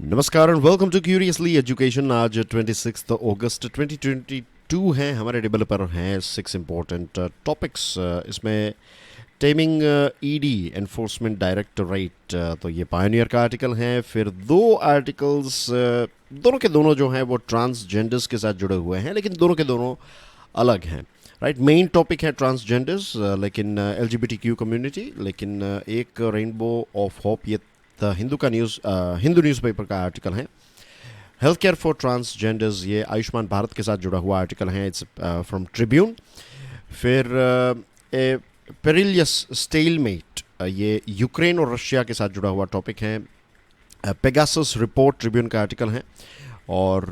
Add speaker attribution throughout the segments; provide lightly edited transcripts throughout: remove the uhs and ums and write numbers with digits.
Speaker 1: नमस्कार and welcome to curiously education. आज 26 अगस्त 2022 है। हमारे टेबल पर हैं 6 इम्पोर्टेंट टॉपिक्स। इसमें टेमिंग ईडी एनफोर्समेंट डायरेक्टोरेट, तो ये पायनियर का आर्टिकल है। फिर दो आर्टिकल्स दोनों के दोनों जो हैं वो ट्रांसजेंडर्स के साथ जुड़े हुए हैं, लेकिन दोनों के दोनों अलग हैं। राइट, मेन टॉपिक है ट्रांसजेंडर्स, लेकिन LGBTQ कम्युनिटी, लेकिन एक रेनबो ऑफ होप, ये द हिंदू का हिंदू न्यूज़पेपर का आर्टिकल है। हेल्थ केयर फॉर ट्रांसजेंडर्स, ये आयुष्मान भारत के साथ जुड़ा हुआ आर्टिकल है। It's from Tribune. फिर ए पेरिलियस स्टेलमेट, ये यूक्रेन और रशिया के साथ जुड़ा हुआ टॉपिक है। पेगासस रिपोर्ट, ट्रिब्यून का आर्टिकल है। और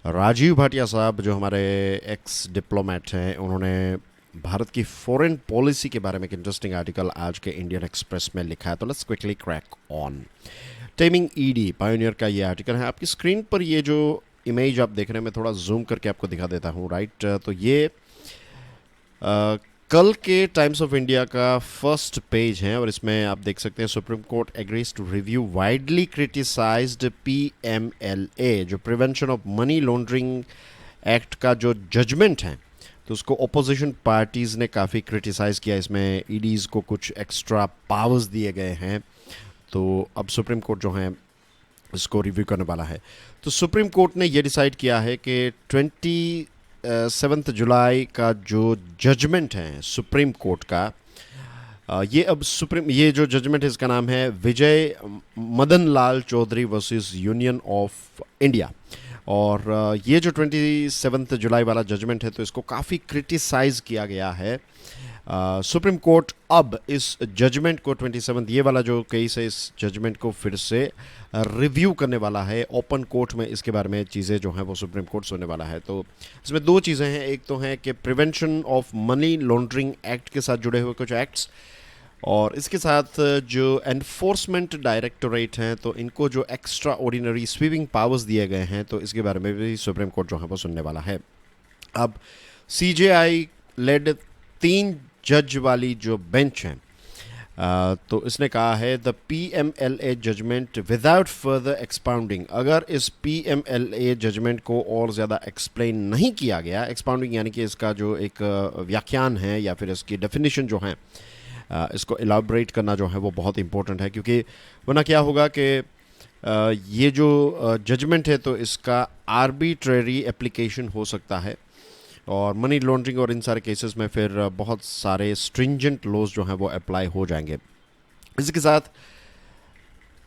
Speaker 1: राजीव भाटिया साहब, जो हमारे एक्स डिप्लोमेट हैं, उन्होंने भारत की फॉरेन पॉलिसी के बारे में एक इंटरेस्टिंग आर्टिकल आज के इंडियन एक्सप्रेस में लिखा है। तो let's quickly crack on. Taming ED, pioneer का ये आर्टिकल है। आपकी स्क्रीन पर ये जो इमेज आप देख रहे हैं, मैं थोड़ा जूम करके आपको दिखा देता हूँ। राइट, तो ये कल के टाइम्स ऑफ इंडिया का फर्स्ट पेज है, और इसमें आप देख सकते हैं Supreme Court agrees to review widely criticised PMLA, जो prevention of money laundering act का जो जजमेंट है, तो उसको ओपोजिशन पार्टीज़ ने काफ़ी क्रिटिसाइज़ किया। इसमें ईडीज़ को कुछ एक्स्ट्रा पावर्स दिए गए हैं, तो अब सुप्रीम कोर्ट जो है इसको रिव्यू करने वाला है। तो सुप्रीम कोर्ट ने ये डिसाइड किया है कि 27 जुलाई का जो जजमेंट है सुप्रीम कोर्ट का, ये जो जजमेंट है, इसका नाम है Vijay Madan Lal Chaudhary versus union of India. और ये जो 27 जुलाई वाला जजमेंट है, तो इसको काफ़ी क्रिटिसाइज़ किया गया है। सुप्रीम कोर्ट अब इस जजमेंट को 27, ये वाला जो केस है, इस जजमेंट को फिर से रिव्यू करने वाला है। ओपन कोर्ट में इसके बारे में चीज़ें जो हैं वो सुप्रीम कोर्ट सुनने वाला है। तो इसमें दो चीज़ें हैं। एक तो है कि prevention of money laundering act के साथ जुड़े हुए कुछ एक्ट्स, और इसके साथ जो एनफोर्समेंट डायरेक्टोरेट हैं, तो इनको जो एक्स्ट्रा ऑर्डिनरी स्वीपिंग पावर्स दिए गए हैं, तो इसके बारे में भी सुप्रीम कोर्ट जो है वो सुनने वाला है। अब CJI लेड 3 जज वाली जो बेंच है, तो इसने कहा है the PMLA judgment without further expounding, अगर इस PMLA जजमेंट को और ज़्यादा एक्सप्लेन नहीं किया गया, एक्सपाउंडिंग यानी कि इसका जो एक व्याख्यान है या फिर इसकी डेफिनेशन जो है, इसको एलाबरेट करना जो है वो बहुत इंपॉर्टेंट है, क्योंकि वरना क्या होगा कि ये जो जजमेंट है, तो इसका आर्बिट्रेरी एप्लीकेशन हो सकता है, और मनी लॉन्ड्रिंग और इन सारे केसेस में फिर बहुत सारे स्ट्रिंजेंट लॉज जो हैं वो अप्लाई हो जाएंगे। इसके साथ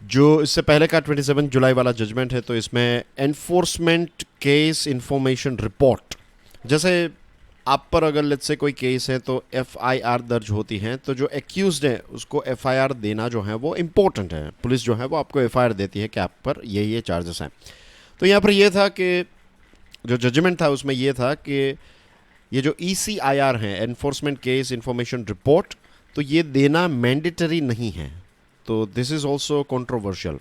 Speaker 1: जो इससे पहले का 27 जुलाई वाला जजमेंट है, तो इसमें एनफोर्समेंट केस इंफॉर्मेशन रिपोर्ट, जैसे आप पर अगर लेट्स से कोई केस है तो FIR दर्ज होती है, तो जो एक्यूज्ड है उसको FIR देना जो है वो इम्पोर्टेंट है। पुलिस जो है वो आपको FIR देती है कि आप पर ये चार्जेस हैं। तो यहाँ पर ये था कि जो जजमेंट था उसमें ये था कि ये जो ECIR है, एनफोर्समेंट केस इंफॉर्मेशन रिपोर्ट, तो ये देना मैंडेटरी नहीं है। तो दिस इज़ ऑल्सो कंट्रोवर्शियल।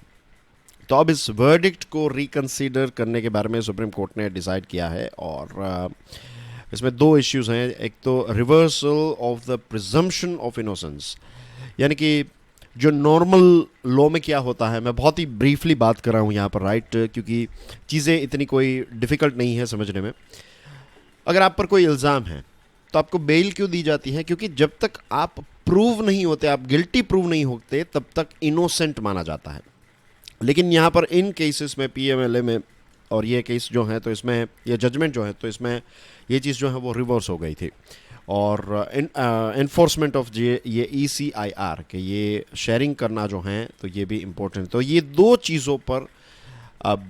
Speaker 1: तो अब इस वर्डिक्ट को रिकन्सिडर करने के बारे में सुप्रीम कोर्ट ने डिसाइड किया है, और इसमें दो इश्यूज हैं। एक तो reversal of the presumption of innocence, यानी कि जो नॉर्मल लॉ में क्या होता है, मैं बहुत ही ब्रीफली बात कर रहा हूँ यहाँ पर, राइट, क्योंकि चीज़ें इतनी कोई डिफ़िकल्ट नहीं है समझने में। अगर आप पर कोई इल्ज़ाम है तो आपको बेल क्यों दी जाती है? क्योंकि जब तक आप प्रूव नहीं होते, आप गिल्टी प्रूव नहीं होते, तब तक इनोसेंट माना जाता है। लेकिन यहाँ पर इन केसेस में, PMLA में, और ये केस जो है, तो इसमें ये जजमेंट जो है, तो इसमें ये चीज़ जो है वो रिवर्स हो गई थी। और एनफोर्समेंट ऑफ ये ECIR के ये शेयरिंग करना जो है, तो ये भी इम्पोर्टेंट। तो ये दो चीज़ों पर अब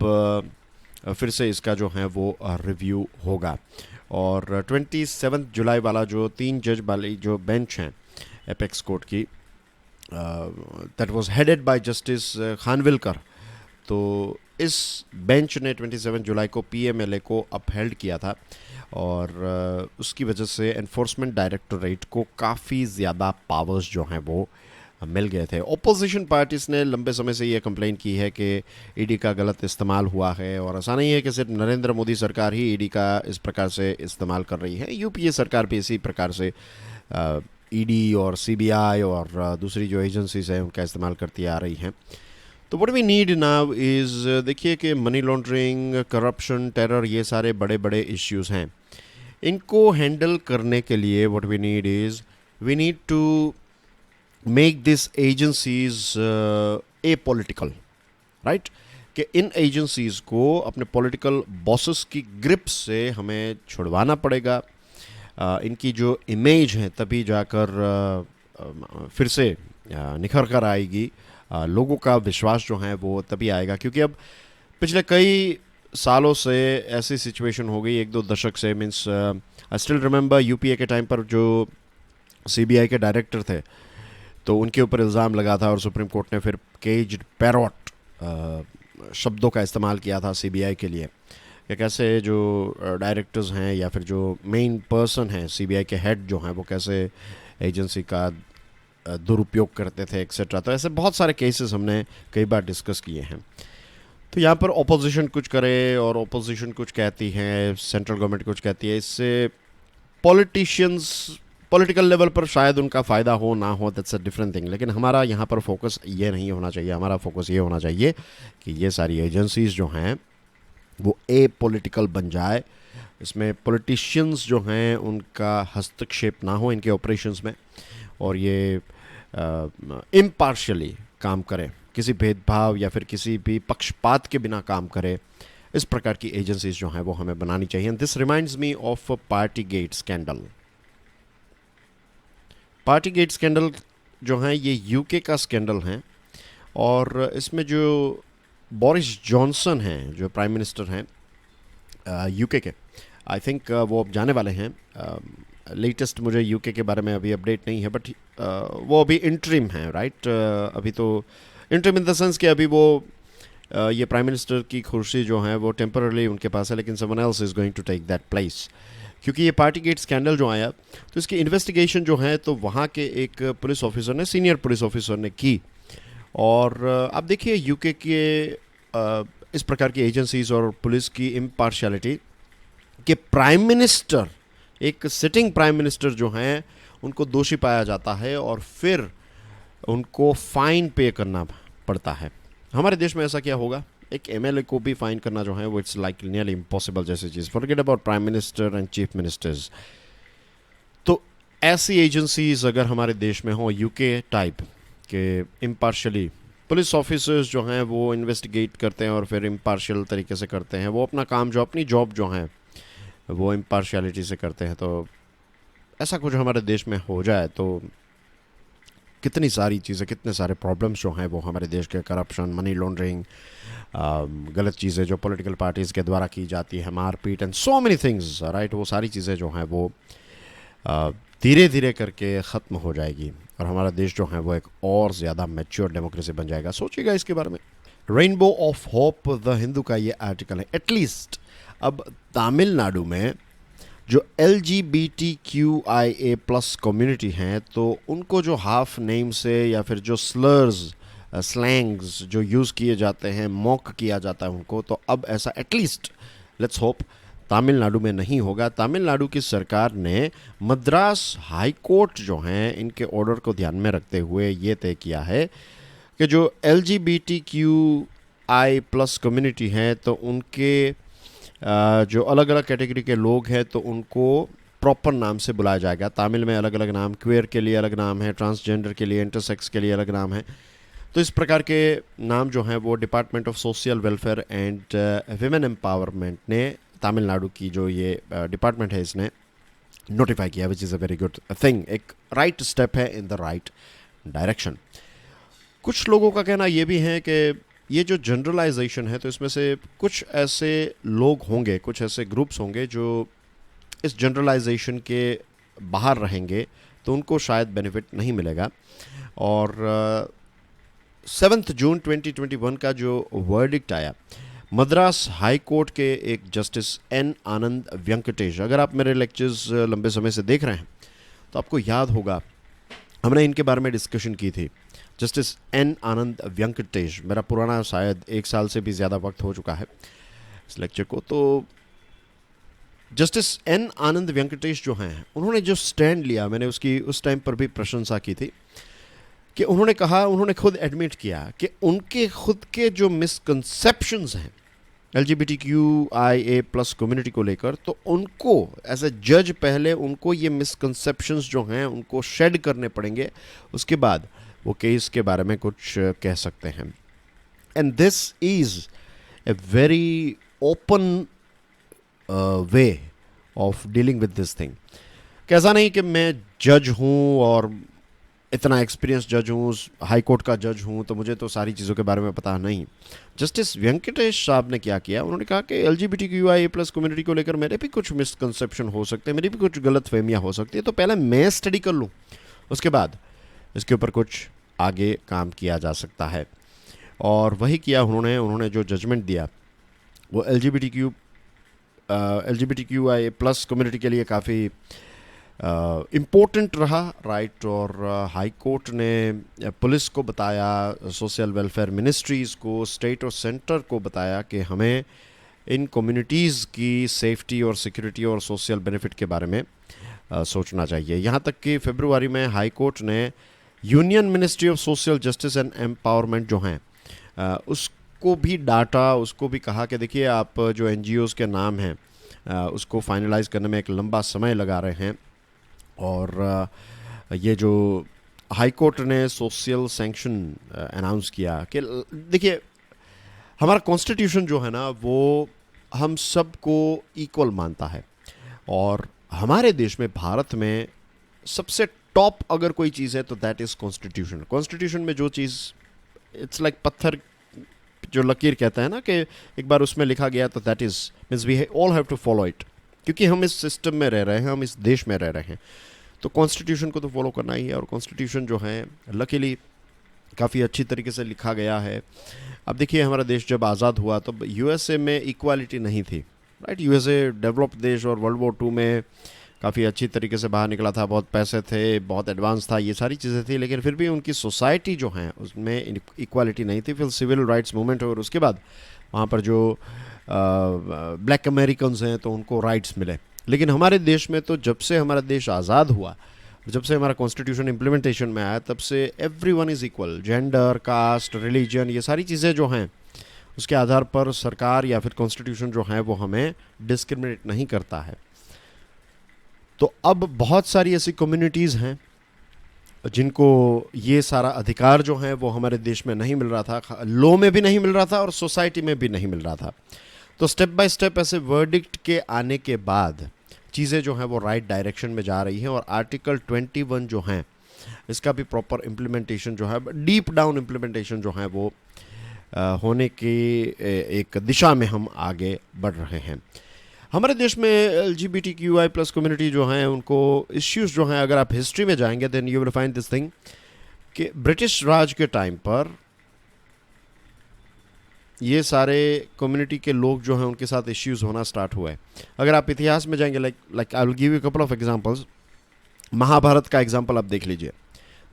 Speaker 1: फिर से इसका जो है वो रिव्यू होगा। और 27 जुलाई वाला जो 3 जज वाली जो बेंच है एपेक्स कोर्ट की, that was headed by justice Khanwilkar, तो इस बेंच ने 27 जुलाई को PMLA को अपहेल्ड किया था, और उसकी वजह से एनफोर्समेंट डायरेक्टोरेट को काफ़ी ज़्यादा पावर्स जो हैं वो मिल गए थे। ओपोजिशन पार्टीज़ ने लंबे समय से ये कंप्लेन की है कि ईडी का गलत इस्तेमाल हुआ है, और ऐसा नहीं है कि सिर्फ नरेंद्र मोदी सरकार ही ईडी का इस प्रकार से इस्तेमाल कर रही है। UPA सरकार भी इसी प्रकार से ईडी और CBI और दूसरी जो एजेंसीज हैं उनका इस्तेमाल करती आ रही हैं। तो what we need now is, देखिए कि मनी लॉन्ड्रिंग, करप्शन, टेरर, ये सारे बड़े बड़े इश्यूज़ हैं। इनको हैंडल करने के लिए what we need is, we need to make this agencies apolitical, right, कि इन एजेंसीज को अपने पॉलिटिकल बॉसेस की ग्रिप से हमें छुड़वाना पड़ेगा। इनकी जो इमेज है तभी जाकर फिर से निखर कर आएगी। लोगों का विश्वास जो है वो तभी आएगा, क्योंकि अब पिछले कई सालों से ऐसी सिचुएशन हो गई, एक दो दशक से, means I still remember UPA के टाइम पर जो सीबीआई के डायरेक्टर थे, तो उनके ऊपर इल्ज़ाम लगा था और सुप्रीम कोर्ट ने फिर केज्ड पैरॉट शब्दों का इस्तेमाल किया था सीबीआई के लिए, कि कैसे जो डायरेक्टर्स हैं या फिर जो मेन पर्सन हैं सीबीआई के हेड जो हैं वो कैसे एजेंसी का दुरुपयोग करते थे एक्सेट्रा। तो ऐसे बहुत सारे केसेस हमने कई बार डिस्कस किए हैं। तो यहाँ पर ओपोजिशन कुछ करे और ओपोजिशन कुछ कहती है, सेंट्रल गवर्नमेंट कुछ कहती है, इससे पॉलिटिशियंस पॉलिटिकल लेवल पर शायद उनका फ़ायदा हो ना हो, दैट्स अ डिफरेंट थिंग। लेकिन हमारा यहाँ पर फोकस ये नहीं होना चाहिए। हमारा फोकस ये होना चाहिए कि ये सारी एजेंसीज जो हैं वो ए पॉलिटिकल बन जाए, इसमें पॉलिटिशियंस जो हैं उनका हस्तक्षेप ना हो इनके ऑपरेशंस में, और ये इम्पार्शियली काम करें, किसी भेदभाव या फिर किसी भी पक्षपात के बिना काम करे। इस प्रकार की एजेंसीज जो हैं वो हमें बनानी चाहिए। This reminds me of party get scandal. Party get scandal जो हैं ये यूके का स्कैंडल हैं, और इसमें जो बोरिस जॉनसन हैं जो प्राइम मिनिस्टर हैं यूके के, आई थिंक वो अब जाने वाले हैं। लेटेस्ट मुझे यूके के बारे में अभी अपडेट नहीं है, बट वो अभी इंटरिम हैं, राइट। अभी तो इंटरिम इन द सेंस कि अभी वो ये प्राइम मिनिस्टर की कुर्सी जो है वो टेम्पररी उनके पास है, लेकिन someone else is going to take that place. क्योंकि ये पार्टी गेट स्कैंडल जो आया, तो इसकी इन्वेस्टिगेशन जो है तो वहाँ के एक पुलिस ऑफिसर ने, सीनियर पुलिस ऑफिसर ने की। और अब देखिए यूके के इस प्रकार की एजेंसीज और पुलिस की इम्पार्शियलिटी, कि प्राइम मिनिस्टर, एक सिटिंग प्राइम मिनिस्टर जो हैं उनको दोषी पाया जाता है और फिर उनको फाइन पे करना पड़ता है। हमारे देश में ऐसा क्या होगा, एक एमएलए को भी फाइन करना जो है वो इट्स लाइक नियरली इम्पॉसिबल जैसी चीज़। Forget about prime minister and chief ministers. तो ऐसी एजेंसीज अगर हमारे देश में हो यूके टाइप के, इम्पार्शियली पुलिस ऑफिसर्स जो हैं वो इन्वेस्टिगेट करते हैं और फिर इम्पार्शियल तरीके से करते हैं, वो अपना काम जो, अपनी जॉब जो है वो इम्पार्शियलिटी से करते हैं, तो ऐसा कुछ हमारे देश में हो जाए तो कितनी सारी चीज़ें, कितने सारे प्रॉब्लम्स जो हैं वो हमारे देश के, करप्शन, मनी लॉन्ड्रिंग, गलत चीज़ें जो पॉलिटिकल पार्टीज़ के द्वारा की जाती है, मारपीट and so many things, right, वो सारी चीज़ें जो हैं वो धीरे धीरे करके ख़त्म हो जाएगी और हमारा देश जो है वो एक और ज़्यादा मैच्योर डेमोक्रेसी बन जाएगा। सोचिएगा इसके बारे में। Rainbow of hope the Hindu का ये आर्टिकल है। एटलीस्ट अब तमिलनाडु में जो LGBTQIA+ कम्युनिटी हैं, तो उनको जो हाफ नेम से या फिर जो स्लर्स, स्लैंग्स जो यूज़ किए जाते हैं, मॉक किया जाता है उनको, तो अब ऐसा एटलीस्ट लेट्स होप तमिलनाडु में नहीं होगा। तमिलनाडु की सरकार ने मद्रास हाई कोर्ट जो हैं इनके ऑर्डर को ध्यान में रखते हुए ये तय किया है कि जो LGBTQI+ कम्युनिटी हैं, तो उनके जो अलग अलग कैटेगरी के लोग हैं तो उनको प्रॉपर नाम से बुलाया जाएगा। तमिल में अलग अलग नाम, क्वेयर के लिए अलग नाम है, ट्रांसजेंडर के लिए, इंटरसेक्स के लिए अलग नाम है। तो इस प्रकार के नाम जो हैं वो department of social welfare and women empowerment ने, तमिलनाडु की जो ये डिपार्टमेंट है, इसने नोटिफाई किया, which is a very good thing. एक राइट स्टेप है इन द राइट डायरेक्शन। कुछ लोगों का कहना ये भी है कि ये जो जनरलाइजेशन है, तो इसमें से कुछ ऐसे लोग होंगे, कुछ ऐसे ग्रुप्स होंगे जो इस जनरलाइजेशन के बाहर रहेंगे, तो उनको शायद बेनिफिट नहीं मिलेगा। और 7 जून 2021 का जो वर्डिक्ट आया मद्रास हाई कोर्ट के एक जस्टिस एन आनंद वेंकटेश, अगर आप मेरे लेक्चर्स लंबे समय से देख रहे हैं तो आपको याद होगा हमने इनके बारे में डिस्कशन की थी। जस्टिस एन आनंद वेंकटेश, मेरा पुराना शायद 1 साल से भी ज़्यादा वक्त हो चुका है इस लेक्चर को। तो जस्टिस एन आनंद वेंकटेश जो हैं, उन्होंने जो स्टैंड लिया, मैंने उसकी उस टाइम पर भी प्रशंसा की थी। कि उन्होंने कहा, उन्होंने खुद एडमिट किया कि उनके खुद के जो मिसकंसेप्शंस हैं LGBTQIA+ कम्युनिटी को लेकर, तो उनको एज ए जज पहले उनको ये मिसकंसेप्शंस जो हैं उनको शेड करने पड़ेंगे, उसके बाद वो केस के बारे में कुछ कह सकते हैं. And this is a very open way of dealing with this thing. कैसा नहीं कि मैं जज हूँ और इतना एक्सपीरियंस जज हूँ, हाई कोर्ट का जज हूँ, तो मुझे तो सारी चीज़ों के बारे में पता नहीं. जस्टिस वेंकटेश साहब ने क्या किया, उन्होंने कहा कि LGBTQIA+ कम्युनिटी को लेकर मेरे भी कुछ मिसकंसेप्शन हो सकते हैं, मेरी भी कुछ गलत फहमियाँ हो सकती है, तो पहले मैं स्टडी कर लूँ, उसके बाद इसके ऊपर कुछ आगे काम किया जा सकता है. और वही किया उन्होंने जो जजमेंट दिया वो LGBTQIA+ कम्युनिटी के लिए काफ़ी इम्पोर्टेंट रहा, राइट. और हाई कोर्ट ने पुलिस को बताया, सोशल वेलफेयर मिनिस्ट्रीज़ को, स्टेट और सेंटर को बताया कि हमें इन कम्युनिटीज़ की सेफ्टी और सिक्योरिटी और सोशल बेनिफिट के बारे में सोचना चाहिए. यहाँ तक कि फरवरी में हाई कोर्ट ने union ministry of social justice and empowerment जो हैं उसको भी डांटा, उसको भी कहा कि देखिए आप जो NGOs के नाम हैं उसको फाइनलाइज करने में एक लंबा समय लगा रहे हैं. और ये जो हाई कोर्ट ने सोशल सैंक्शन अनाउंस किया कि देखिए हमारा कॉन्स्टिट्यूशन जो है ना वो हम सबको इक्वल मानता है, और हमारे देश में भारत में सबसे टॉप अगर कोई चीज़ है तो दैट इज़ कॉन्स्टिट्यूशन. कॉन्स्टिट्यूशन में जो चीज़ इट्स लाइक पत्थर जो लकीर कहता है ना कि एक बार उसमें लिखा गया तो that is means we all have to follow it, क्योंकि हम इस सिस्टम में रह रहे हैं, हम इस देश में रह रहे हैं, तो कॉन्स्टिट्यूशन को तो फॉलो करना ही है. और कॉन्स्टिट्यूशन जो है लकीली काफ़ी अच्छी तरीके से लिखा गया है. अब देखिए हमारा देश जब आज़ाद हुआ तब USA में इक्वालिटी नहीं थी, राइट. USA डेवलप्ड देश और World War II में काफ़ी अच्छी तरीके से बाहर निकला था, बहुत पैसे थे, बहुत एडवांस था, ये सारी चीज़ें थी, लेकिन फिर भी उनकी सोसाइटी जो है उसमें इक्वालिटी नहीं थी. फिर सिविल राइट्स मूवमेंट और उसके बाद वहाँ पर जो ब्लैक अमेरिकन्स हैं तो उनको राइट्स मिले. लेकिन हमारे देश में तो जब से हमारा देश आज़ाद हुआ, जब से हमारा कॉन्स्टिट्यूशन इम्प्लीमेंटेशन में आया, तब से everyone is equal. Gender, caste, religion, ये सारी चीज़ें जो हैं उसके आधार पर सरकार या फिर कॉन्स्टिट्यूशन जो है वो हमें डिस्क्रिमिनेट नहीं करता है. तो अब बहुत सारी ऐसी कम्युनिटीज़ हैं जिनको ये सारा अधिकार जो है वो हमारे देश में नहीं मिल रहा था, लॉ में भी नहीं मिल रहा था और सोसाइटी में भी नहीं मिल रहा था. तो स्टेप बाय स्टेप ऐसे वर्डिक्ट के आने के बाद चीज़ें जो हैं वो राइट डायरेक्शन में जा रही हैं. और आर्टिकल 21 जो हैं इसका भी प्रॉपर इम्प्लीमेंटेशन जो है, डीप डाउन इम्प्लीमेंटेशन जो है वो होने की एक दिशा में हम आगे बढ़ रहे हैं. हमारे देश में LGBTQI+ कम्युनिटी जो हैं उनको इश्यूज जो हैं, अगर आप हिस्ट्री में जाएंगे then you will find this thing कि ब्रिटिश राज के टाइम पर ये सारे कम्युनिटी के लोग जो हैं उनके साथ इश्यूज होना स्टार्ट हुआ है. अगर आप इतिहास में जाएंगे, like I will give you couple of examples. Mahabharat का एग्जांपल आप देख लीजिए,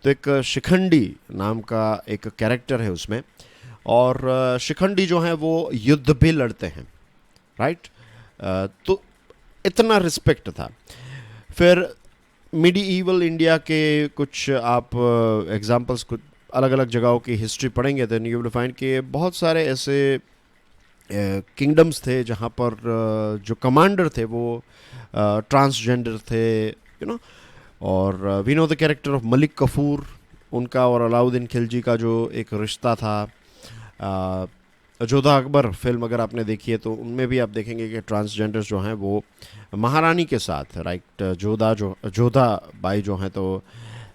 Speaker 1: तो एक शिखंडी नाम का एक कैरेक्टर है उसमें, और शिखंडी जो हैं वो युद्ध भी लड़ते हैं, राइट. तो इतना रिस्पेक्ट था. फिर मिडीईवल इंडिया के कुछ आप एग्जांपल्स कुछ अलग अलग जगहों की हिस्ट्री पढ़ेंगे देन यू विल फाइंड कि बहुत सारे ऐसे किंगडम्स थे जहाँ पर जो कमांडर थे वो ट्रांसजेंडर थे, यू नो. और we know the character of Malik Kafur, उनका और अलाउद्दीन खिलजी का जो एक रिश्ता था. जोधा अकबर फिल्म अगर आपने देखी है तो उनमें भी आप देखेंगे कि ट्रांसजेंडर्स जो हैं वो महारानी के साथ, राइट, जोधा बाई जो हैं तो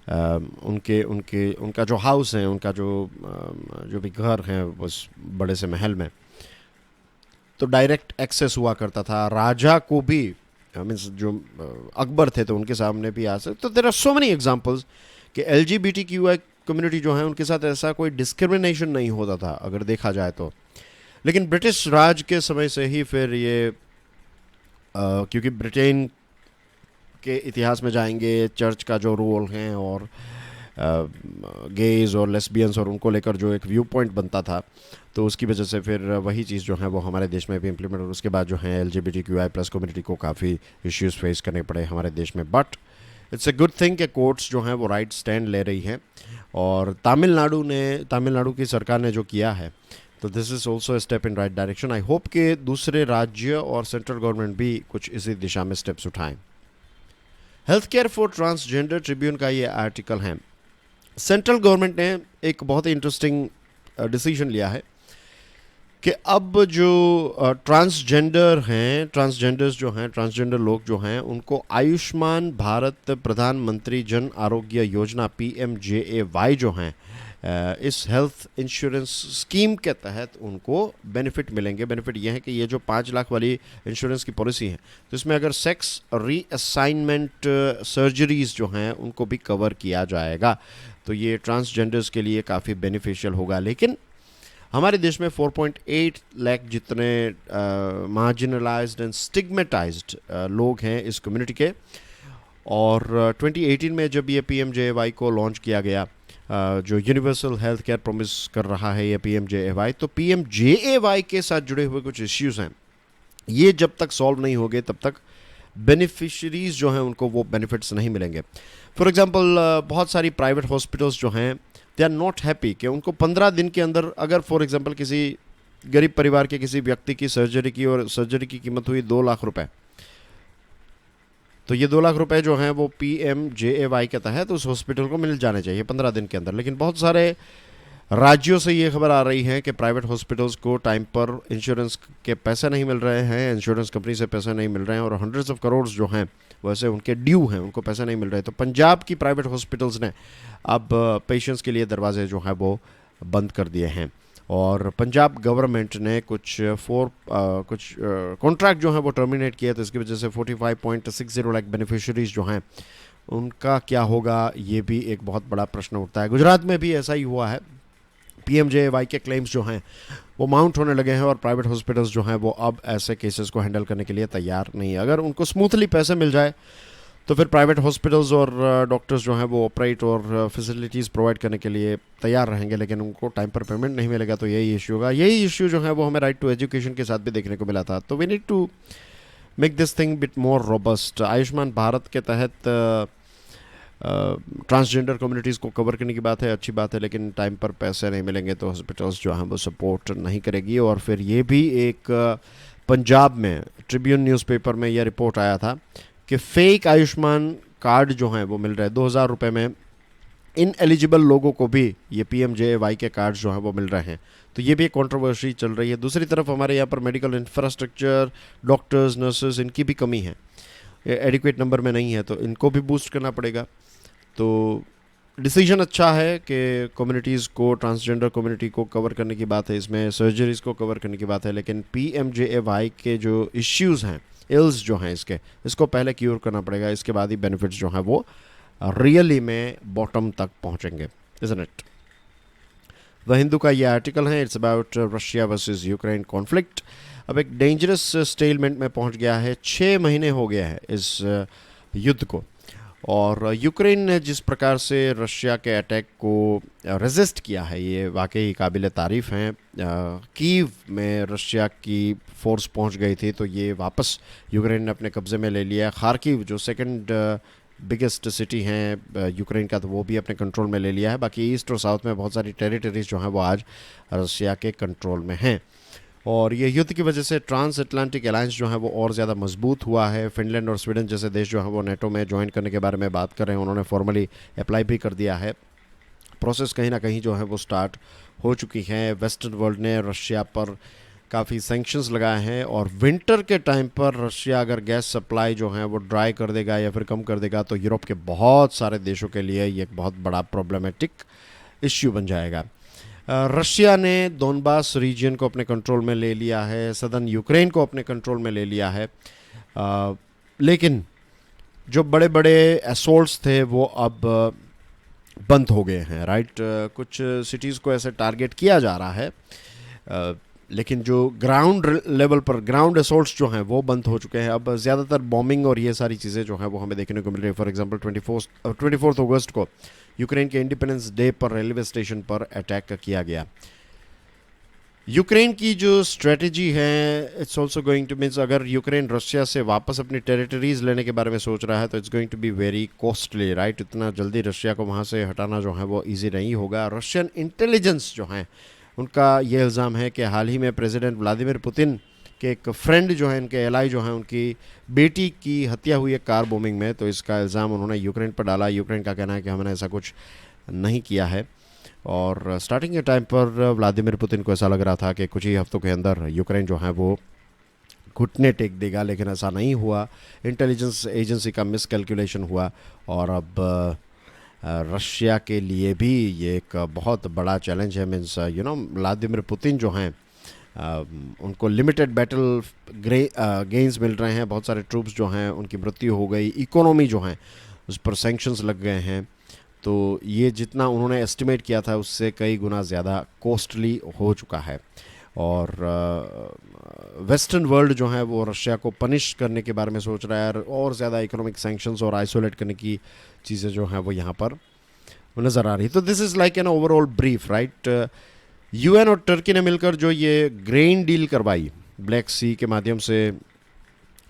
Speaker 1: उनका जो हाउस है, उनका जो भी घर है उस बड़े से महल में, तो डायरेक्ट एक्सेस हुआ करता था. राजा को भी मीन्स जो अकबर थे तो उनके सामने भी आ सकते. तो there are so many examples कि LGBTQI कम्युनिटी जो है उनके साथ ऐसा कोई डिस्क्रिमिनेशन नहीं होता था अगर देखा जाए तो. लेकिन ब्रिटिश राज के समय से ही फिर ये क्योंकि ब्रिटेन के इतिहास में जाएंगे, चर्च का जो रोल है और गेज और लेस्बियंस और उनको लेकर जो एक व्यू पॉइंट बनता था, तो उसकी वजह से फिर वही चीज़ जो है वो हमारे देश में भी इम्प्लीमेंट, और उसके बाद जो है LGBTQI+ कम्युनिटी को काफ़ी इश्यूज फेस करने पड़े हमारे देश में. But it's a good thing कि कोर्ट्स जो हैं वो राइट स्टैंड ले रही हैं, और तमिलनाडु की सरकार ने जो किया है, तो this is also a step in right direction. I hope कि दूसरे राज्य और सेंट्रल गवर्नमेंट भी कुछ इसी दिशा में स्टेप्स उठाएं। Health care for transgender Tribune का ये आर्टिकल है। सेंट्रल गवर्नमेंट ने एक बहुत ही इंटरेस्टिंग डिसीजन लिया है कि अब जो ट्रांसजेंडर लोग जो हैं, उनको आयुष्मान भारत प्रधानमंत्री जन आरोग्य योजना PMJAY जो हैं, इस हेल्थ इंश्योरेंस स्कीम के तहत उनको बेनिफिट मिलेंगे। बेनिफिट ये है कि ये जो 5 लाख वाली इंश्योरेंस की पॉलिसी है, तो इसमें अगर सेक्स रीअसाइनमेंट सर्जरीज जो हैं उनको भी कवर किया जाएगा, तो ये ट्रांसजेंडर्स के लिए काफ़ी बेनिफिशियल होगा। लेकिन हमारे देश में 4.8 लाख जितने मार्जिनलाइज्ड एंड स्टिग्मेटाइज्ड लोग हैं इस कम्युनिटी के, और 2018 में जब ये PMJAY को लॉन्च किया गया, जो यूनिवर्सल हेल्थ केयर प्रॉमिस कर रहा है ये PMJAY, तो PMJAY के साथ जुड़े हुए कुछ इश्यूज़ हैं, ये जब तक सॉल्व नहीं होंगे तब तक बेनिफिशरीज जो हैं उनको वो बेनिफिट्स नहीं मिलेंगे। फॉर एग्जांपल बहुत सारी प्राइवेट हॉस्पिटल्स जो हैं, दे आर नॉट हैप्पी कि उनको 15 दिन के अंदर, अगर फॉर एग्जांपल किसी गरीब परिवार के किसी व्यक्ति की सर्जरी की, और सर्जरी की कीमत हुई 2 लाख रुपए, तो ये 2 लाख रुपए जो हैं वो PMJAY के तहत उस हॉस्पिटल को मिल जाने चाहिए 15 दिन के अंदर। लेकिन बहुत सारे राज्यों से ये खबर आ रही है कि प्राइवेट हॉस्पिटल्स को टाइम पर इंश्योरेंस के पैसे नहीं मिल रहे हैं, इंश्योरेंस कंपनी से पैसे नहीं मिल रहे हैं, और हंड्रेड्स ऑफ करोड़ जो हैं वैसे उनके ड्यू हैं, उनको पैसे नहीं मिल रहे। तो पंजाब की प्राइवेट हॉस्पिटल्स ने अब पेशेंट्स के लिए दरवाजे जो हैं वो बंद कर दिए हैं, और पंजाब गवर्नमेंट ने कुछ कॉन्ट्रैक्ट जो हैं वो टर्मिनेट किया, तो इसकी वजह से 45.60 लाख बेनिफिशरीज जो हैं उनका क्या होगा, ये भी एक बहुत बड़ा प्रश्न उठता है। गुजरात में भी ऐसा ही हुआ है। PMJAY के क्लेम्स जो हैं वो माउंट होने लगे हैं, और प्राइवेट हॉस्पिटल्स जो हैं वो अब ऐसे केसेस को हैंडल करने के लिए तैयार नहीं है। अगर उनको स्मूथली पैसे मिल जाए तो फिर प्राइवेट हॉस्पिटल्स और डॉक्टर्स जो हैं वो ऑपरेट और फैसिलिटीज़ प्रोवाइड करने के लिए तैयार रहेंगे, लेकिन उनको टाइम पर पेमेंट नहीं मिलेगा, तो यही इशू होगा। यही इशू जो है वो हमें राइट टू एजुकेशन के साथ भी देखने को मिला था। तो we need to make this thing bit more robust. Ayushman Bharat के तहत ट्रांसजेंडर कम्युनिटीज़ को कवर करने की बात है, अच्छी बात है, लेकिन टाइम पर पैसे नहीं मिलेंगे तो हॉस्पिटल्स जो हैं वो सपोर्ट नहीं करेगी। और फिर ये भी एक पंजाब में ट्रिब्यून न्यूज़पेपर में यह रिपोर्ट आया था कि फेक आयुष्मान कार्ड जो हैं वो मिल रहे हैं 2000 रुपये में। इन एलिजिबल लोगों को भी ये PMJAY के कार्ड जो हैं वो मिल रहे हैं, तो ये भी एक कंट्रोवर्सी चल रही है। दूसरी तरफ हमारे यहाँ पर मेडिकल इंफ्रास्ट्रक्चर, डॉक्टर्स, नर्सेस, इनकी भी कमी है, एडिक्वेट नंबर में नहीं है, तो इनको भी बूस्ट करना पड़ेगा। तो डिसीजन अच्छा है कि कम्युनिटीज़ को, ट्रांसजेंडर कम्युनिटी को कवर करने की बात है, इसमें सर्जरीज़ को कवर करने की बात है, लेकिन PMJAY के जो इश्यूज़ हैं, इल्स जो हैं इसको पहले क्यूर करना पड़ेगा, इसके बाद ही बेनिफिट्स जो हैं वो रियली में बॉटम तक पहुंचेंगे, इज़न्ट इट। द हिंदू का ये आर्टिकल है, it's about Russia versus Ukraine conflict. अब एक डेंजरस स्टेलमेंट में पहुंच गया है, 6 महीने हो गया है इस युद्ध को, और यूक्रेन ने जिस प्रकार से रशिया के अटैक को रेजिस्ट किया है ये वाकई काबिल तारीफ़ हैं। कीव में रशिया की फोर्स पहुंच गई थी, तो ये वापस यूक्रेन ने अपने कब्ज़े में ले लिया। खार्किव जो सेकंड बिगेस्ट सिटी हैं यूक्रेन का, तो वो भी अपने कंट्रोल में ले लिया है। बाकी ईस्ट और साउथ में बहुत सारी टेरिटरीज जो हैं वो आज रशिया के कंट्रोल में हैं, और ये युद्ध की वजह से ट्रांस अटलांटिक अलायंस जो है वो और ज़्यादा मजबूत हुआ है। फिनलैंड और स्वीडन जैसे देश जो हैं वो नेटो में ज्वाइन करने के बारे में बात कर रहे हैं, उन्होंने फॉर्मली अप्लाई भी कर दिया है। प्रोसेस कहीं ना कहीं जो है वो स्टार्ट हो चुकी है। वेस्टर्न वर्ल्ड ने रशिया पर काफ़ी सैंक्शंस लगाए हैं, और विंटर के टाइम पर रशिया अगर गैस सप्लाई जो है वो ड्राई कर देगा या फिर कम कर देगा, तो यूरोप के बहुत सारे देशों के लिए ये एक बहुत बड़ा प्रॉब्लमेटिक इश्यू बन जाएगा। रशिया ने दोनबास रीजन को अपने कंट्रोल में ले लिया है, सदर्न यूक्रेन को अपने कंट्रोल में ले लिया है, लेकिन जो बड़े बड़े असोल्ट्स थे वो अब बंद हो गए हैं, राइट। कुछ सिटीज़ को ऐसे टारगेट किया जा रहा है, लेकिन जो ग्राउंड लेवल पर ग्राउंड असोल्ट्स जो हैं वो बंद हो चुके हैं। अब ज़्यादातर बॉम्बिंग और ये सारी चीज़ें जो हैं वो हमें देखने को मिल रही है। फॉर एग्जांपल 24 अगस्त को यूक्रेन के इंडिपेंडेंस डे पर रेलवे स्टेशन पर अटैक किया गया। यूक्रेन की जो स्ट्रेटजी है, it's also going two means अगर यूक्रेन रशिया से वापस अपनी टेरिटरीज लेने के बारे में सोच रहा है तो it's going to be very costly, right. इतना जल्दी रशिया को वहाँ से हटाना जो है वो इजी नहीं होगा। रशियन इंटेलिजेंस जो है उनका ये इल्ज़ाम है कि हाल ही में प्रेसिडेंट व्लादिमीर पुतिन के एक फ्रेंड जो है, इनके एलाई जो हैं, उनकी बेटी की हत्या हुई है कार बॉम्बिंग में, तो इसका इल्ज़ाम उन्होंने यूक्रेन पर डाला। यूक्रेन का कहना है कि हमने ऐसा कुछ नहीं किया है। और स्टार्टिंग के टाइम पर व्लादिमीर पुतिन को ऐसा लग रहा था कि कुछ ही हफ्तों के अंदर यूक्रेन जो है वो घुटने टेक देगा, लेकिन ऐसा नहीं हुआ। इंटेलिजेंस एजेंसी का मिस कैलकुलेशन हुआ और अब रशिया के लिए भी ये एक बहुत बड़ा चैलेंज है। मीन्स व्लादिमीर पुतिन जो हैं उनको लिमिटेड बैटल गेन्स मिल रहे हैं, बहुत सारे ट्रूप्स जो हैं उनकी मृत्यु हो गई, इकोनॉमी जो है उस पर सैंक्शंस लग गए हैं। तो ये जितना उन्होंने एस्टिमेट किया था उससे कई गुना ज़्यादा कॉस्टली हो चुका है। और वेस्टर्न वर्ल्ड जो है वो रशिया को पनिश करने के बारे में सोच रहा है और ज़्यादा इकोनॉमिक सैंक्शंस और आइसोलेट करने की चीज़ें जो हैं वो यहाँ पर नज़र आ रही। तो this is like an overall brief, right. UN और टर्की ने मिलकर जो ये ग्रेन डील करवाई, ब्लैक सी के माध्यम से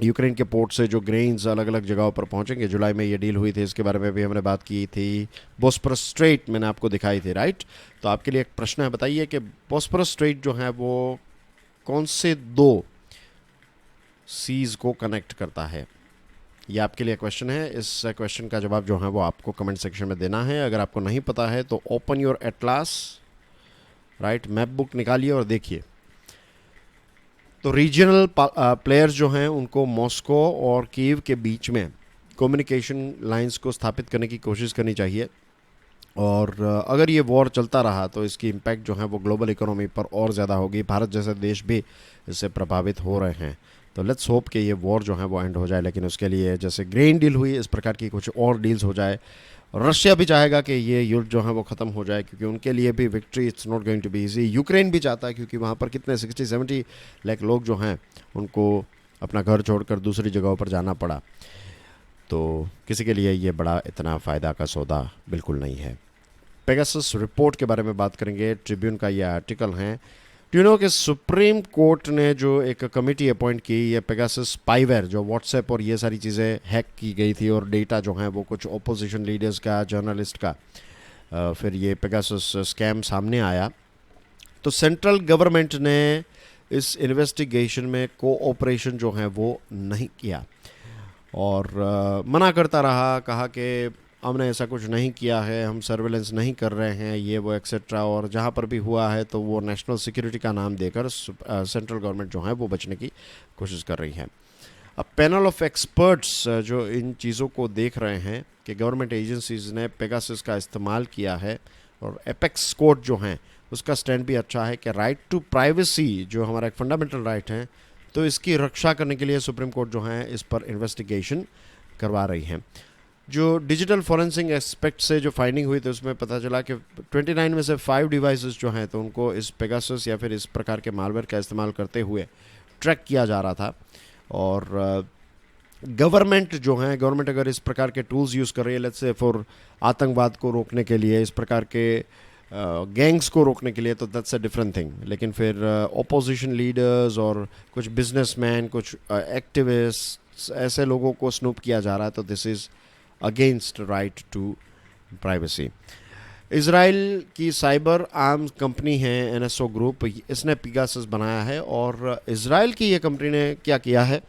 Speaker 1: यूक्रेन के पोर्ट से जो ग्रेन्स अलग अलग जगहों पर पहुंचेंगे, जुलाई में ये डील हुई थी, इसके बारे में भी हमने बात की थी। बोस्फोरस स्ट्रेट मैंने आपको दिखाई थी, राइट। तो आपके लिए एक प्रश्न है, बताइए कि बोस्फोरस स्ट्रेट जो है वो कौन से दो सीज को कनेक्ट करता है? ये आपके लिए क्वेश्चन है। इस क्वेश्चन का जवाब जो है वो आपको कमेंट सेक्शन में देना है। अगर आपको नहीं पता है तो open your atlas, right, map book निकालिए और देखिए। तो रीजनल प्लेयर्स जो हैं उनको मॉस्को और कीव के बीच में कम्युनिकेशन लाइंस को स्थापित करने की कोशिश करनी चाहिए। और अगर ये वॉर चलता रहा तो इसकी इम्पैक्ट जो है वो ग्लोबल इकोनॉमी पर और ज़्यादा होगी। भारत जैसे देश भी इससे प्रभावित हो रहे हैं। तो लेट्स होप कि ये वॉर जो है वो एंड हो जाए, लेकिन उसके लिए जैसे ग्रेन डील हुई, इस प्रकार की कुछ और डील्स हो जाए। रशिया भी चाहेगा कि ये युद्ध जो है वो ख़त्म हो जाए, क्योंकि उनके लिए भी victory it's not going to be easy. Ukraine भी चाहता है, क्योंकि वहाँ पर कितने 60-70 लाख लोग जो हैं उनको अपना घर छोड़कर दूसरी जगहों पर जाना पड़ा। तो किसी के लिए ये बड़ा इतना फ़ायदा का सौदा बिल्कुल नहीं है। पेगासस रिपोर्ट के बारे में बात करेंगे। ट्रिब्यून का ये आर्टिकल है। यू नो कि सुप्रीम कोर्ट ने जो एक कमेटी अपॉइंट की, ये पेगासस स्पाईवेयर जो व्हाट्सएप और ये सारी चीज़ें हैक की गई थी और डेटा जो है वो कुछ ओपोजिशन लीडर्स का, जर्नलिस्ट का, फिर ये पेगासस स्कैम सामने आया। तो सेंट्रल गवर्नमेंट ने इस इन्वेस्टिगेशन में कोऑपरेशन जो है वो नहीं किया और मना करता रहा, कहा कि हमने ऐसा कुछ नहीं किया है, हम सर्वेलेंस नहीं कर रहे हैं, ये वो एक्सेट्रा। और जहाँ पर भी हुआ है तो वो नेशनल सिक्योरिटी का नाम देकर सेंट्रल गवर्नमेंट जो है वो बचने की कोशिश कर रही है। अब पैनल ऑफ एक्सपर्ट्स जो इन चीज़ों को देख रहे हैं कि गवर्नमेंट एजेंसीज ने पेगासस का इस्तेमाल किया है, और एपेक्स कोर्ट जो हैं उसका स्टैंड भी अच्छा है कि राइट टू प्राइवेसी जो हमारा एक फंडामेंटल राइट है, तो इसकी रक्षा करने के लिए सुप्रीम कोर्ट जो है इस पर इन्वेस्टिगेशन करवा रही है। जो डिजिटल फॉरेंसिक एस्पेक्ट से जो फाइंडिंग हुई थी उसमें पता चला कि 29 में से 5 डिवाइसेस जो हैं तो उनको इस पेगासस या फिर इस प्रकार के मालवेयर का इस्तेमाल करते हुए ट्रैक किया जा रहा था। और गवर्नमेंट जो है, गवर्नमेंट अगर इस प्रकार के टूल्स यूज़ कर रही है, लेट्स से फॉर आतंकवाद को रोकने के लिए, इस प्रकार के गैंग्स को रोकने के लिए, तो दैट्स अ डिफरेंट थिंग। लेकिन फिर ओपोजिशन लीडर्स और कुछ बिजनेसमैन, कुछ एक्टिविस्ट, ऐसे लोगों को स्नूप किया जा रहा है, तो this is against right to privacy. Israel की साइबर आर्म्स कंपनी है एनएसओ ग्रुप, इसने पेगासस बनाया है। और इज़राइल की ये कंपनी ने क्या किया है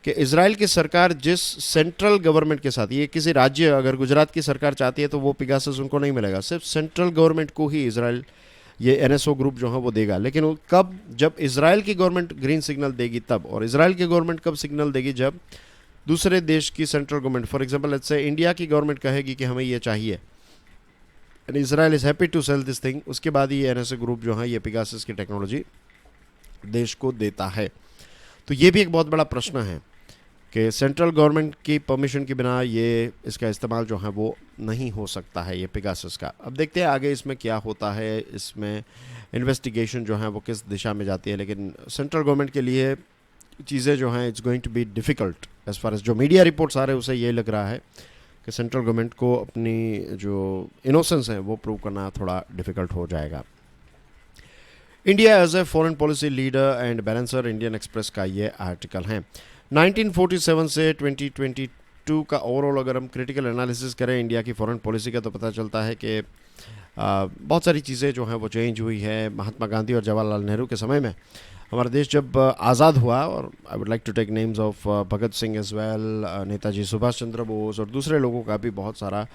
Speaker 1: कि इज़राइल की सरकार जिस सेंट्रल गवर्नमेंट के साथ, ये किसी राज्य, अगर गुजरात की सरकार चाहती है तो वो पेगासस उनको नहीं मिलेगा, सिर्फ सेंट्रल गवर्नमेंट को ही इज़राइल ये एनएसओ ग्रुप जो है वो देगा। लेकिन वो कब, जब इज़राइल की गवर्नमेंट ग्रीन सिग्नल देगी तब। और इज़राइल की गवर्नमेंट कब सिग्नल देगी? जब दूसरे देश की central government, for example let's say India की गवर्नमेंट कहेगी कि हमें ये चाहिए and Israel is happy to sell this thing, उसके बाद ही ये एनएसओ ग्रुप जो है ये पेगासस की टेक्नोलॉजी देश को देता है। तो ये भी एक बहुत बड़ा प्रश्न है कि सेंट्रल गवर्नमेंट की परमिशन के बिना ये इसका इस्तेमाल जो है वो नहीं हो सकता है, ये पेगासस का। अब देखते हैं आगे इसमें क्या होता है, इसमें इन्वेस्टिगेशन जो है वो किस दिशा में जाती है। लेकिन सेंट्रल गवर्नमेंट के लिए चीज़ें जो हैं it's going to be difficult. As far as जो मीडिया रिपोर्ट्स आ रहे हैं उसे ये लग रहा है कि सेंट्रल गवर्नमेंट को अपनी जो इनोसेंस है वो प्रूव करना थोड़ा डिफ़िकल्ट हो जाएगा। India as a foreign policy leader and balancer, Indian Express का ये आर्टिकल है। 1947 से 2022 का ओवरऑल अगर हम क्रिटिकल एनालिसिस करें इंडिया की फॉरेन पॉलिसी का, तो पता चलता है कि बहुत सारी चीज़ें जो हैं वो चेंज हुई है। महात्मा गांधी और जवाहरलाल नेहरू के समय में हमारा देश जब आज़ाद हुआ, और I would like to take names of Bhagat Singh as well, Netaji Subhash Chandra Bose और दूसरे लोगों का भी बहुत सारा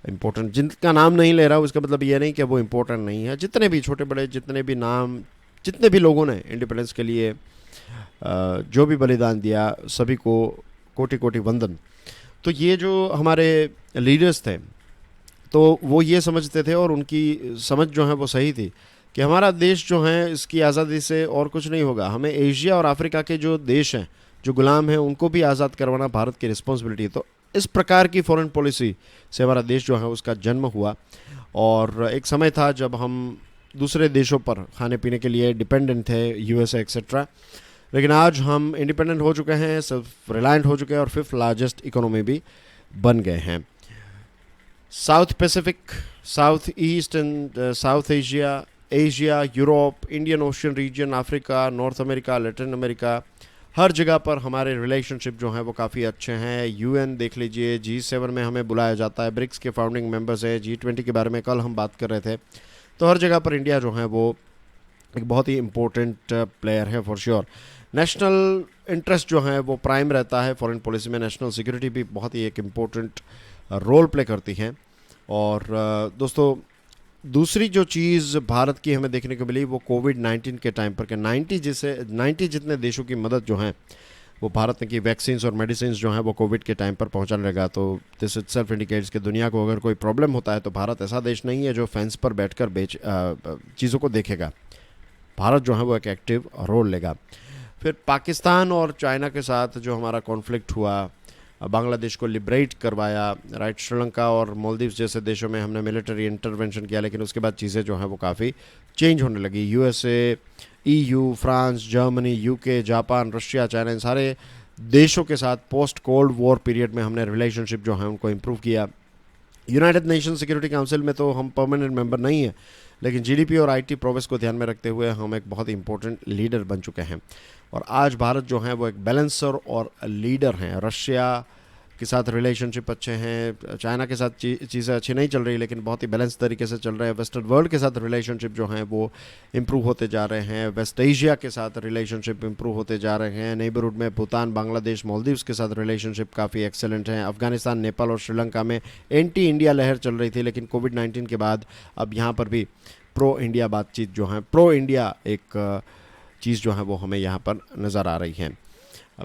Speaker 1: इम्पोर्टेंट, जिनका नाम नहीं ले रहा हूँ इसका मतलब ये नहीं कि वो इम्पोर्टेंट नहीं है। जितने भी छोटे बड़े, जितने भी नाम, जितने भी लोगों ने इंडिपेंडेंस के लिए जो भी बलिदान दिया, सभी को कोटि कोटि वंदन। तो ये जो हमारे लीडर्स थे, तो वो ये समझते थे, और उनकी समझ जो है वो सही थी, कि हमारा देश जो है इसकी आज़ादी से और कुछ नहीं होगा। हमें एशिया और अफ्रीका के जो देश हैं, जो गुलाम हैं, उनको भी आज़ाद करवाना भारत की रिस्पॉन्सिबिलिटी है। तो इस प्रकार की फॉरेन पॉलिसी से हमारा देश जो है उसका जन्म हुआ। और एक समय था जब हम दूसरे देशों पर खाने पीने के लिए डिपेंडेंट थे, यूएसए एक्सेट्रा, लेकिन आज हम इंडिपेंडेंट हो चुके हैं, सेल्फ रिलायंट हो चुके हैं, और 5th लार्जेस्ट इकोनॉमी भी बन गए हैं। South Pacific, South East and South Asia, Asia, Europe, Indian Ocean region, Africa, North America, Latin America, हर जगह पर हमारे रिलेशनशिप जो हैं वो काफ़ी अच्छे हैं। यूएन देख लीजिए, G7 में हमें बुलाया जाता है, ब्रिक्स के फाउंडिंग मेंबर्स हैं, G20 के बारे में कल हम बात कर रहे थे। तो हर जगह पर इंडिया जो है वो एक बहुत ही इम्पोर्टेंट प्लेयर है फॉर श्योर। नेशनल इंटरेस्ट जो है वो प्राइम रहता है फॉरेन पॉलिसी में। नेशनल सिक्योरिटी भी बहुत ही एक इम्पोर्टेंट रोल प्ले करती हैं। और दोस्तों, दूसरी जो चीज़ भारत की हमें देखने को मिली वो कोविड-19 के टाइम पर, कि 90 जितने देशों की मदद जो है वो भारत ने की। वैक्सीन्स और मेडिसिन जो हैं वो कोविड के टाइम पर पहुंचाने लगा। तो दिस इटसेल्फ इंडिकेट्स कि दुनिया को अगर कोई प्रॉब्लम होता है तो भारत ऐसा देश नहीं है जो फेंस पर बैठकर चीज़ों को देखेगा। भारत जो है वो एक एक्टिव रोल लेगा। फिर पाकिस्तान और चाइना के साथ जो हमारा कॉन्फ्लिक्ट हुआ, बांग्लादेश को लिबरेट करवाया, राइट। श्रीलंका और मालदीव्स जैसे देशों में हमने मिलिट्री इंटरवेंशन किया, लेकिन उसके बाद चीज़ें जो हैं वो काफ़ी चेंज होने लगी। USA, EU, France, Germany, UK, Japan, Russia, China, इन सारे देशों के साथ पोस्ट कोल्ड वॉर पीरियड में हमने रिलेशनशिप जो है उनको इम्प्रूव किया। यूनाइटेड नेशन सिक्योरिटी काउंसिल में तो हम परमानेंट मेंबर नहीं हैं, लेकिन जीडीपी और आईटी प्रोग्रेस को ध्यान में रखते हुए हम एक बहुत ही इंपॉर्टेंट लीडर बन चुके हैं। और आज भारत जो है वो एक बैलेंसर और लीडर हैं। रशिया के साथ रिलेशनशिप अच्छे हैं, चाइना के साथ चीज़ें अच्छी नहीं चल रही, लेकिन बहुत ही बैलेंस तरीके से चल रहे हैं। वेस्टर्न वर्ल्ड के साथ रिलेशनशिप जो हैं वो इम्प्रूव होते जा रहे हैं। वेस्ट एशिया के साथ रिलेशनशिप इम्प्रूव होते जा रहे हैं। नेबरहुड में भूटान, बांग्लादेश, मालदीव्स के साथ रिलेशनशिप काफ़ी एक्सेलेंट हैं। अफगानिस्तान, नेपाल और श्रीलंका में एंटी इंडिया लहर चल रही थी, लेकिन कोविड-19 के बाद अब यहाँ पर भी प्रो इंडिया बातचीत जो है, प्रो इंडिया एक चीज़ जो है वो हमें यहाँ पर नज़र आ रही है।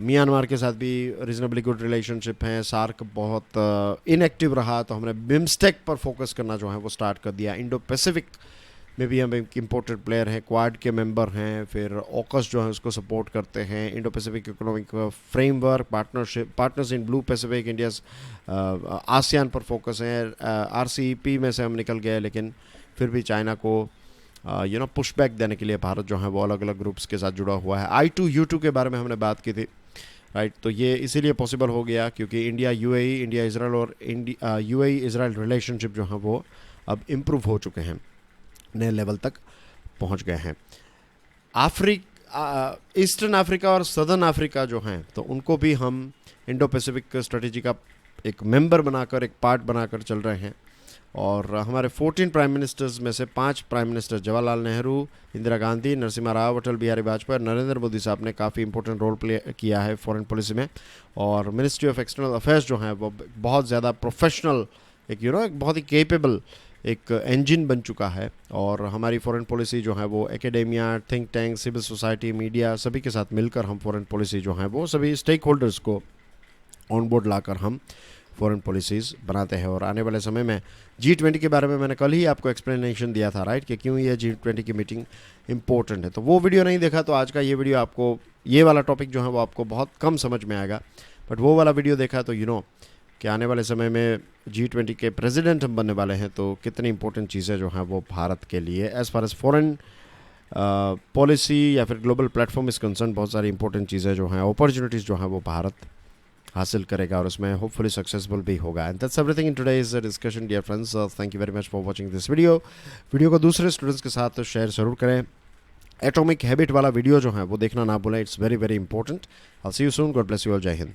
Speaker 1: म्यांमार के साथ भी रीजनेबली गुड रिलेशनशिप हैं। सार्क बहुत इनएक्टिव रहा, तो हमने बिम्स्टेक पर फोकस करना जो है वो स्टार्ट कर दिया। इंडो पैसिफिक में भी हम एक इम्पोर्टेंट प्लेयर हैं, क्वाड के मेंबर हैं। फिर ऑकस जो है उसको सपोर्ट करते हैं। Indo Pacific economic framework, partners in blue Pacific, India's ASEAN पर फोकस है। आरसीईपी में से हम निकल गए, लेकिन फिर भी चाइना को पुशबैक देने के लिए भारत जो है वो अलग अलग ग्रुप्स के साथ जुड़ा हुआ है। I2U2 के बारे में हमने बात की थी, राइट। तो ये इसीलिए पॉसिबल हो गया क्योंकि इंडिया यूएई, इंडिया इजराइल और यूएई इजराइल रिलेशनशिप जो है वो अब इम्प्रूव हो चुके हैं, नए लेवल तक पहुंच गए हैं। ईस्टर्न अफ्रीका और सदर्न अफ्रीका जो हैं, तो उनको भी हम इंडो पैसिफिक स्ट्रेटेजी का एक मेंबर बनाकर, एक पार्ट बनाकर चल रहे हैं। और हमारे 14 प्राइम मिनिस्टर्स में से 5 प्राइम मिनिस्टर, जवाहरलाल नेहरू, इंदिरा गांधी, नरसिम्हा राव, अटल बिहारी वाजपेयी और नरेंद्र मोदी साहब ने काफ़ी इंपॉर्टेंट रोल प्ले किया है फॉरेन पॉलिसी में। और मिनिस्ट्री ऑफ एक्सटर्नल अफेयर्स जो है वो बहुत ज़्यादा प्रोफेशनल, एक बहुत ही केपेबल एक इंजन बन चुका है। और हमारी फॉरेन पॉलिसी जो है वो academia, think tank, civil society, media सभी के साथ मिलकर हम फॉरेन पॉलिसी जो है वो सभी स्टेक होल्डर्स को ऑन बोर्ड लाकर हम फॉरेन पॉलिसीज़ बनाते हैं। और आने वाले समय में G20 के बारे में मैंने कल ही आपको एक्सप्लेनेशन दिया था, राइट, कि क्यों ये G20 की मीटिंग इंपॉर्टेंट है। तो वो वीडियो नहीं देखा तो आज का ये वीडियो आपको, ये वाला टॉपिक जो है वो आपको बहुत कम समझ में आएगा। बट वो वाला वीडियो देखा तो कि आने वाले समय में G20 के प्रेसिडेंट हम बनने वाले हैं, तो कितनी इंपॉर्टेंट चीज़ें जो हैं वो भारत के लिए as far as foreign policy या फिर ग्लोबल प्लेटफॉर्म इज़ कंसर्न, बहुत सारी इंपॉर्टेंट चीज़ें जो हैं, अपॉर्चुनिटीज़ जो हैं वो भारत हासिल करेगा और उसमें होपफुली सक्सेसफुल भी होगा। And that's everything in today's discussion dear friends. Thank you very much for watching this video को दूसरे स्टूडेंट्स के साथ शेयर ज़रूर करें। एटॉमिक हैबिट वाला वीडियो जो है वो देखना ना भूलें, it's very very important. I see you soon, God bless you all, जय हिंद।